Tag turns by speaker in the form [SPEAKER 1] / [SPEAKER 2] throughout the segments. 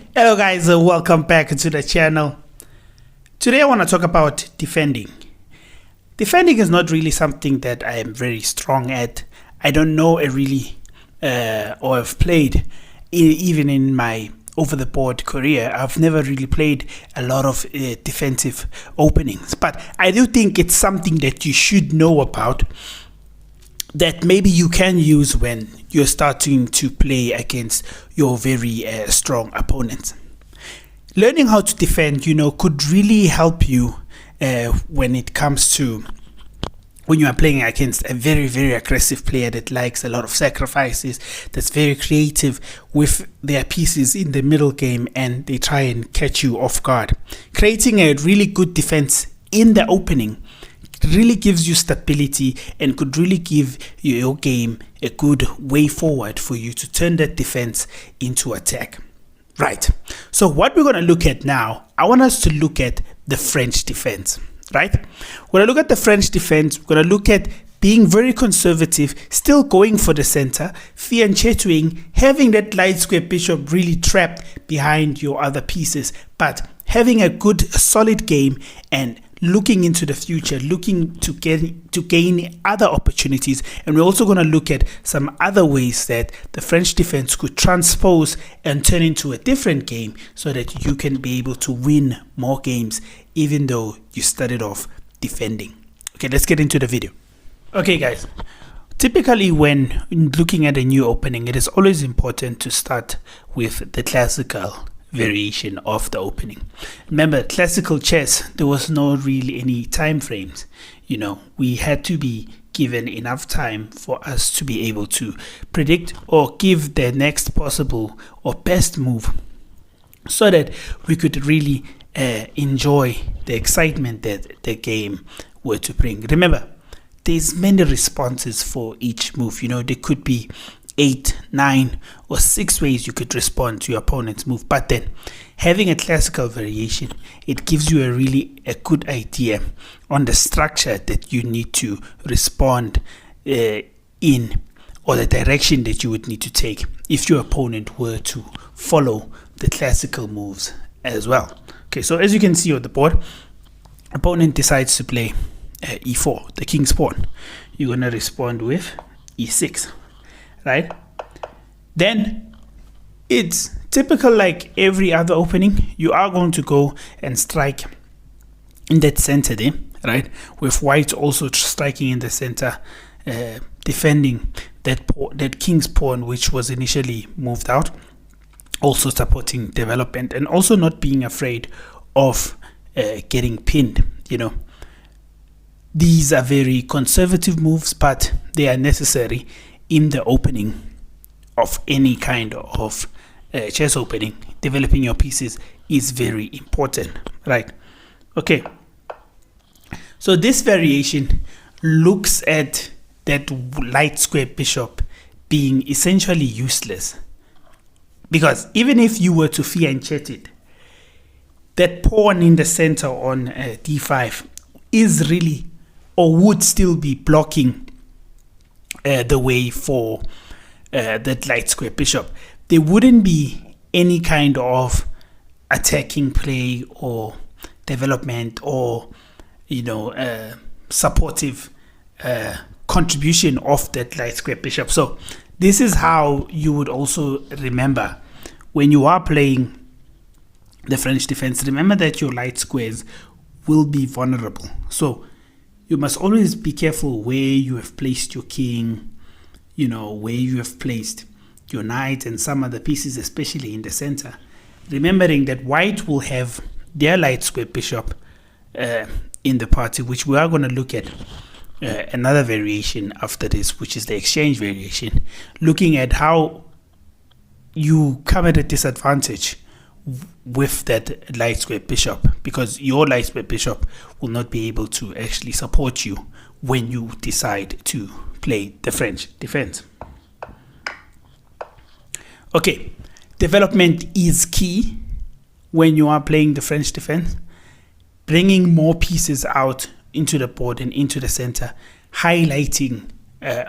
[SPEAKER 1] Hello guys, welcome back to the channel. Today I want to talk about defending. Defending is not really something that I am very strong at. I don't know or have played even in my over the board career. I've never really played a lot of defensive openings, but I do think it's something that you should know about, that maybe you can use when you're starting to play against your very strong opponents. Learning how to defend, could really help you when it comes to when you are playing against a very, very aggressive player that likes a lot of sacrifices, that's very creative with their pieces in the middle game, and they try and catch you off guard. Creating a really good defense in the opening really gives you stability and could really give your game a good way forward for you to turn that defense into attack. Right. So what we're going to look at now, I want us to look at the French defense. Right. We're going to look at the French defense. We're going to look at being very conservative, still going for the center, fianchettoing, having that light square bishop really trapped behind your other pieces, but having a good, solid game and looking into the future, looking to gain other opportunities. And we're also going to look at some other ways that the French defense could transpose and turn into a different game so that you can be able to win more games even though you started off defending. Okay, let's get into the video. Okay guys, typically when looking at a new opening, it is always important to start with the classical variation of the opening. Remember, classical chess, there was no really any time frames. We had to be given enough time for us to be able to predict or give the next possible or best move so that we could really enjoy the excitement that the game were to bring. Remember, there's many responses for each move. There could be 8, 9 or 6 ways you could respond to your opponent's move, but then having a classical variation, it gives you a good idea on the structure that you need to respond in, or the direction that you would need to take if your opponent were to follow the classical moves as well. Okay, so as you can see on the board, opponent decides to play e4, the king's pawn. You're going to respond with e6. Right, then it's typical like every other opening. You are going to go and strike in that center there, right, with white also striking in the center, defending that king's pawn which was initially moved out, also supporting development and also not being afraid of getting pinned. These are very conservative moves, but they are necessary in the opening of any kind of chess opening. Developing your pieces is very important, right? Okay, so this variation looks at that light square bishop being essentially useless, because even if you were to fianchet it, that pawn in the center on d5 is really, or would still be, blocking the way for that light square bishop. There wouldn't be any kind of attacking play or development or supportive contribution of that light square bishop. So this is how you would also remember when you are playing the French defense. Remember that your light squares will be vulnerable, so you must always be careful where you have placed your king, where you have placed your knight and some other pieces, especially in the center. Remembering that white will have their light square bishop in the party, which we are going to look at another variation after this, which is the exchange variation, looking at how you come at a disadvantage with that light square bishop, because your light square bishop will not be able to actually support you when you decide to play the French defense. Okay, development is key when you are playing the French defense. Bringing more pieces out into the board and into the center, highlighting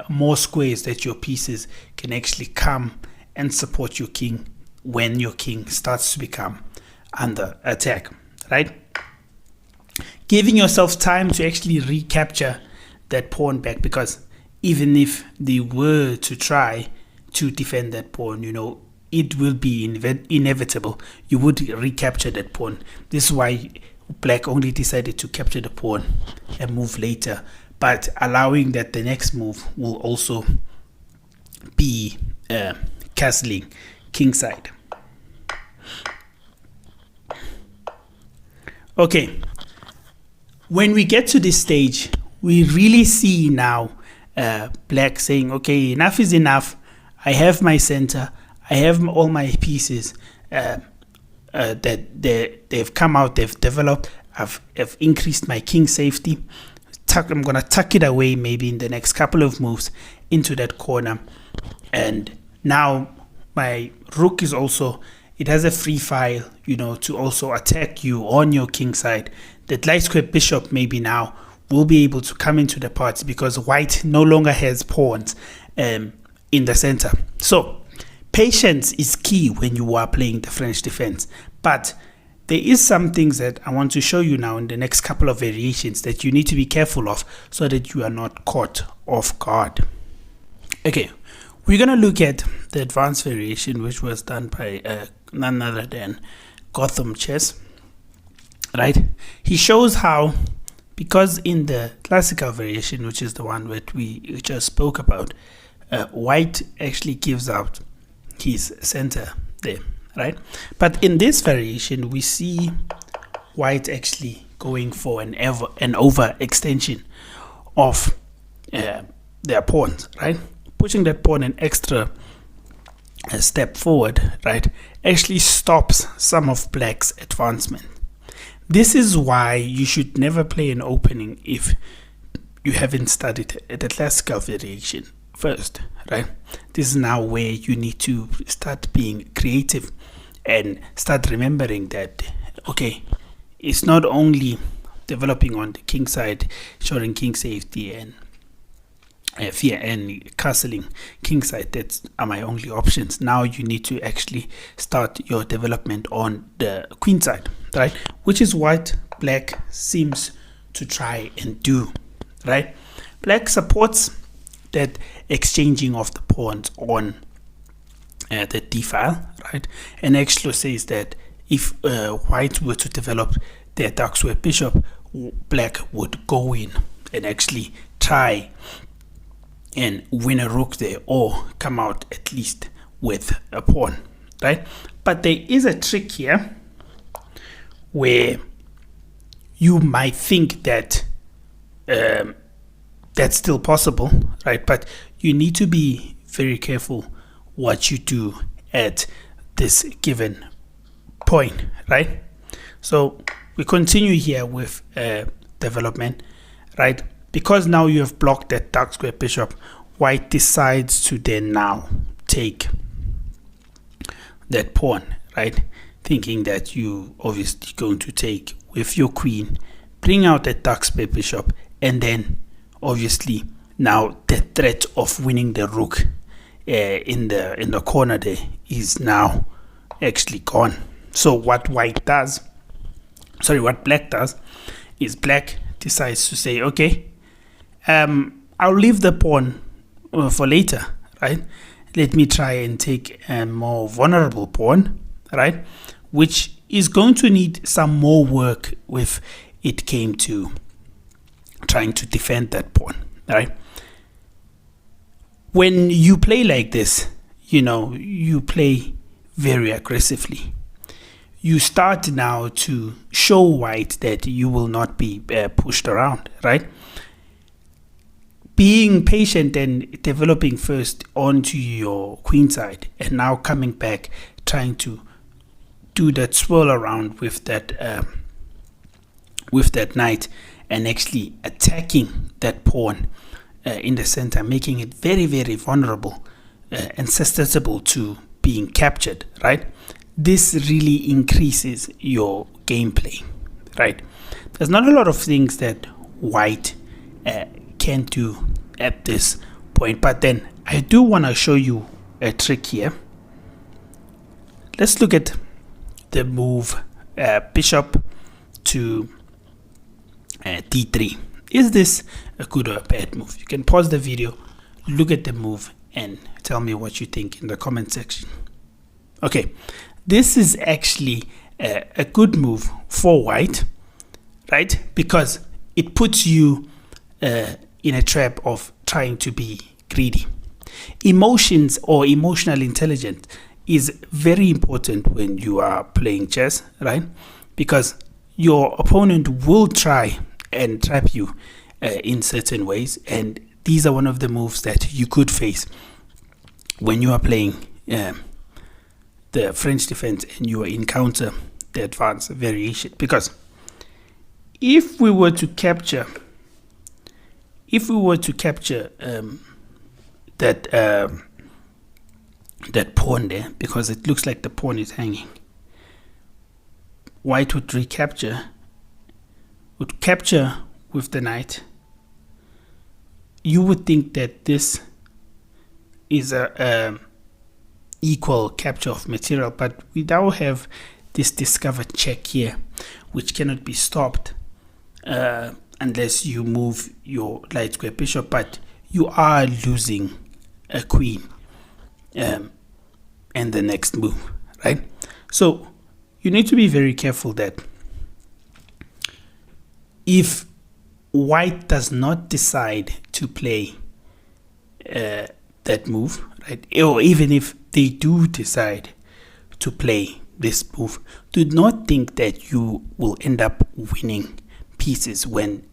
[SPEAKER 1] more squares that your pieces can actually come and support your king when your king starts to become under attack, right? Giving yourself time to actually recapture that pawn back, because even if they were to try to defend that pawn, it will be inevitable. You would recapture that pawn. This is why black only decided to capture the pawn and move later, but allowing that the next move will also be castling kingside. Okay, when we get to this stage, we really see now black saying, okay, enough is enough. I have my center. I have all my pieces that they've come out, they've developed. I've increased my king safety. I'm going to tuck it away maybe in the next couple of moves into that corner. And now my rook is also, it has a free file, to also attack you on your king side. That light square bishop maybe now will be able to come into the party because white no longer has pawns in the center. So patience is key when you are playing the French defense. But there is some things that I want to show you now in the next couple of variations that you need to be careful of so that you are not caught off guard. Okay, we're going to look at the advanced variation, which was done by none other than Gotham Chess, right? He shows how, because in the classical variation, which is the one that we just spoke about, white actually gives out his center there, right? But in this variation, we see white actually going for an overextension of their pawns, right? Pushing that pawn an extra step forward, right, actually stops some of black's advancement. This is why you should never play an opening if you haven't studied the classical variation first, right? This is now where you need to start being creative and start remembering that, okay, it's not only developing on the king side, showing king safety and fear and castling king side, that are my only options. Now you need to actually start your development on the queen side, right? Which is what black seems to try and do, right? Black supports that exchanging of the pawns on the d file, right? And actually says that if white were to develop their dark square bishop, black would go in and actually try and win a rook there, or come out at least with a pawn, right? But there is a trick here where you might think that that's still possible, right? But you need to be very careful what you do at this given point, right? So we continue here with development, right? Because now you have blocked that dark square bishop, white decides to then now take that pawn, right? Thinking that you obviously going to take with your queen, bring out that dark square bishop, and then obviously now the threat of winning the rook in the corner there is now actually gone. So what black does is black decides to say, okay, I'll leave the pawn for later, right? Let me try and take a more vulnerable pawn, right? Which is going to need some more work if it came to trying to defend that pawn, right? When you play like this, you play very aggressively. You start now to show white that you will not be pushed around, right? Being patient and developing first onto your queen side, and now coming back trying to do that swirl around with that knight, and actually attacking that pawn in the center, making it very, very vulnerable and susceptible to being captured, right? This really increases your gameplay, right? There's not a lot of things that white can do at this point, but then I do want to show you a trick here let's look at the move bishop to d3. Is this a good or a bad move? You can pause the video, look at the move, and tell me what you think in the comment section. Okay, this is actually a good move for white, right? Because it puts you in a trap of trying to be greedy. Emotions or emotional intelligence is very important when you are playing chess, right? Because your opponent will try and trap you in certain ways, and these are one of the moves that you could face when you are playing the French defense and you encounter the advanced variation. Because if we were to capture that pawn there, because it looks like the pawn is hanging, white would capture with the knight. You would think that this is a equal capture of material, but we now have this discovered check here, which cannot be stopped unless you move your light square bishop, but you are losing a queen and the next move, right? So you need to be very careful that if white does not decide to play that move, right, or even if they do decide to play this move, do not think that you will end up winning pieces when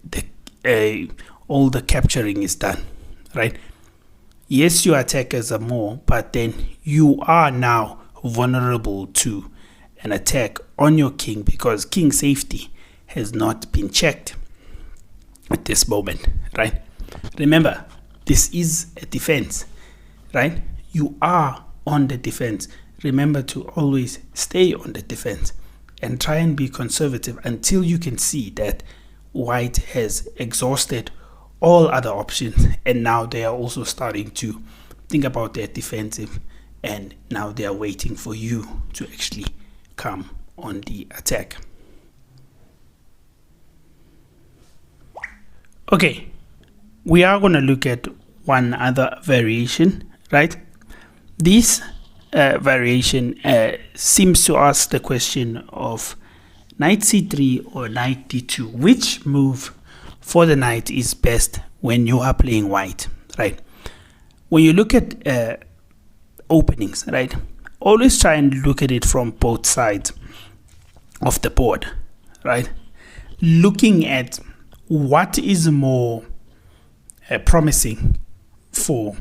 [SPEAKER 1] all the capturing is done, right? Yes, your attackers are more, but then you are now vulnerable to an attack on your king because king safety has not been checked at this moment, right? Remember, this is a defense, right? You are on the defense. Remember to always stay on the defense and try and be conservative until you can see that white has exhausted all other options, and now they are also starting to think about their defensive, and now they are waiting for you to actually come on the attack. Okay, we are going to look at one other variation, right? This variation seems to ask the question of knight c3 or knight d2. Which move for the knight is best when you are playing white, right? When you look at openings, right, always try and look at it from both sides of the board, right? Looking at what is more promising for,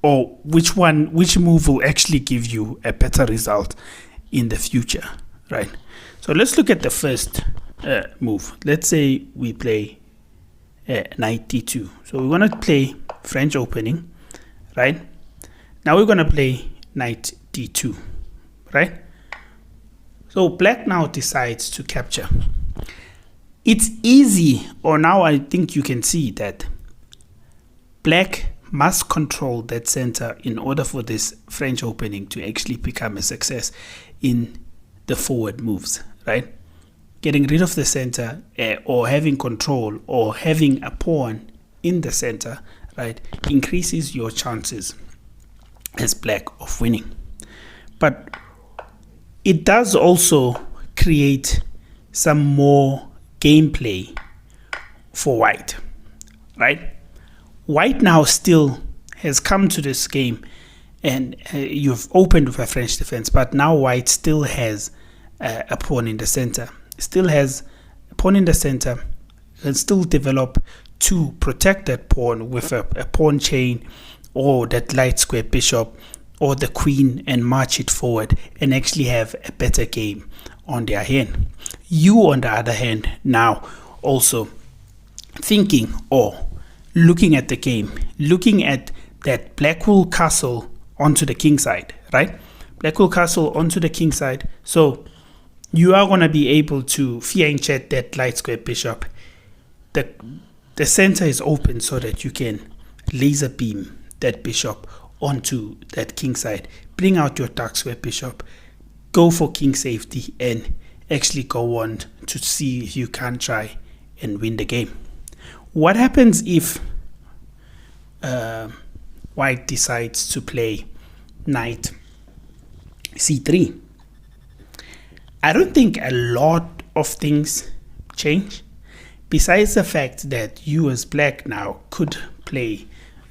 [SPEAKER 1] or which move will actually give you a better result in the future, right? So let's look at the first move. Let's say we play knight d2. So we're going to play French opening, right? Now we're going to play knight d2, right? So black now decides to capture. It's easy, or now I think you can see that black must control that center in order for this French opening to actually become a success in the forward moves, right? Getting rid of the center or having control or having a pawn in the center, right, increases your chances as black of winning. But it does also create some more gameplay for white, right? White now still has come to this game, and you've opened with a French defense, but now white still has a pawn in the center. Still has a pawn in the center, and still develop to protect that pawn with a pawn chain or that light square bishop or the queen, and march it forward and actually have a better game on their hand. You, on the other hand, now also thinking or looking at the game, looking at that black will castle onto the king side, right? Black will castle onto the king side. So you are going to be able to fianchet that light square bishop. The center is open so that you can laser beam that bishop onto that king side. Bring out your dark square bishop. go for king safety and actually go on to see if you can try and win the game. What happens if white decides to play knight c3? I don't think a lot of things change, besides the fact that you as black now could play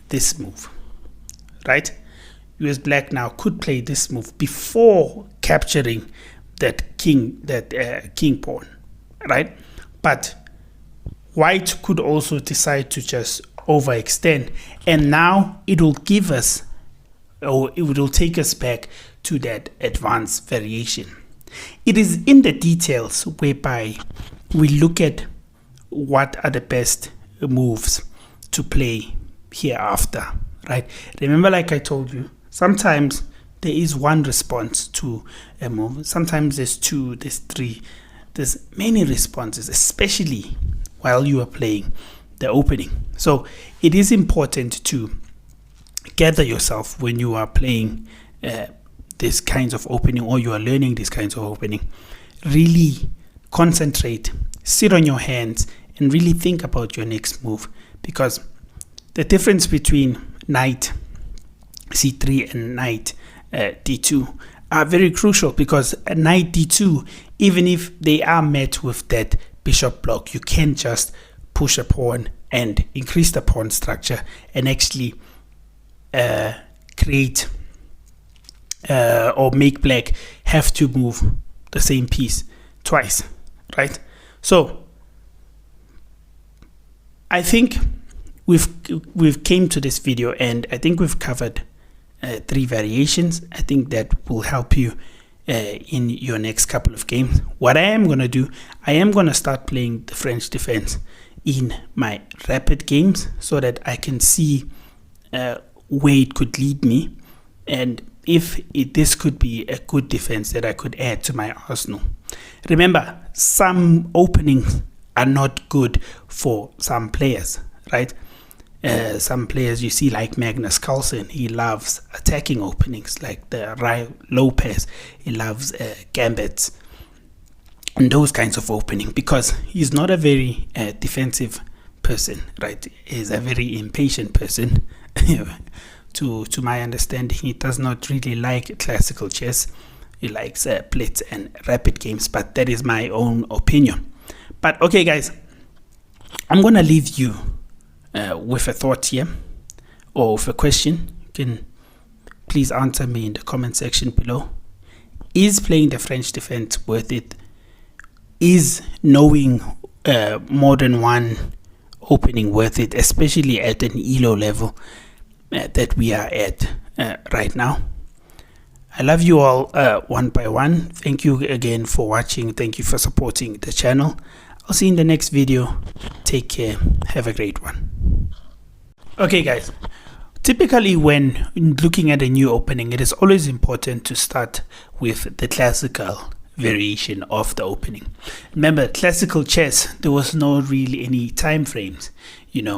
[SPEAKER 1] this move, right? You as black now could play this move before capturing that king pawn, right? But white could also decide to just overextend, and now it will give us, or it will take us back to that advanced variation. It is in the details whereby we look at what are the best moves to play hereafter, right? Remember, like I told you, sometimes there is one response to a move, sometimes there's two, there's three, there's many responses, especially while you are playing the opening. So it is important to gather yourself when you are playing these kinds of opening, or you are learning these kinds of opening. Really concentrate, sit on your hands, and really think about your next move, because the difference between knight c3 and knight d2 are very crucial, because a knight d2, even if they are met with that bishop block, you can just push a pawn and increase the pawn structure and actually create or make black have to move the same piece twice, right? So I think we've came to this video, and I think we've covered 3 variations. I think that will help you in your next couple of games. What I am going to do, I am going to start playing the French defense in my rapid games so that I can see where it could lead me, and if this could be a good defense that I could add to my arsenal. Remember, some openings are not good for some players, right? Some players you see, like Magnus Carlsen, he loves attacking openings, like the Ray Lopez, he loves gambits and those kinds of opening, because he's not a very defensive person, right? He's a very impatient person. To my understanding, he does not really like classical chess. He likes blitz and rapid games, but that is my own opinion. But okay, guys, I'm gonna leave you with a thought here, or with a question. You can please answer me in the comment section below. Is playing the French defense worth it? Is knowing more than one opening worth it, especially at an ELO level that we are at right now? I love you all one by one. Thank you again for watching. Thank you for supporting the channel. I'll see you in the next video. Take care. Have a great one. Okay, guys. Typically, when looking at a new opening, it is always important to start with the classical variation of the opening. Remember, classical chess, there was no really any time frames. You know,